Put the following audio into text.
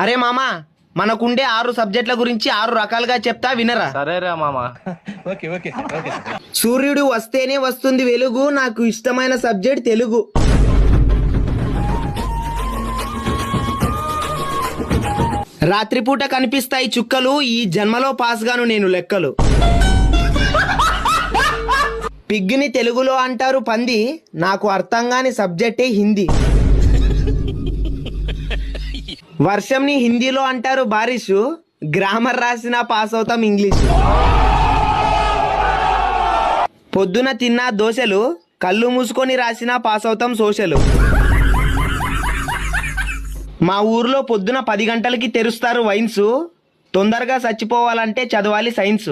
అరే మామా, మనకుండే 6 సబ్జెక్టుల గురించి 6 రకాలుగా చెప్తా వినరా. సరేరా మామ. సూర్యుడు వస్తేనే వస్తుంది వెలుగు, నాకు ఇష్టమైన సబ్జెక్ట్ తెలుగు. రాత్రిపూట కనిపిస్తాయి చుక్కలు, ఈ జన్మలో పాస్ గాను నేను లెక్కలు. పిగ్గిని తెలుగులో అంటారు పంది, నాకు అర్థం కాని సబ్జెక్టే హిందీ. వర్షంని హిందీలో అంటారు బారిషు, గ్రామర్ రాసినా పాస్ అవుతాం ఇంగ్లీష్. పొద్దున తిన్నా దోశలు, కళ్ళు మూసుకొని రాసినా పాస్ అవుతాం సోషలు. మా ఊర్లో పొద్దున 10 గంటలకి తెరుస్తారు వైన్స్, తొందరగా చచ్చిపోవాలంటే చదవాలి సైన్స్.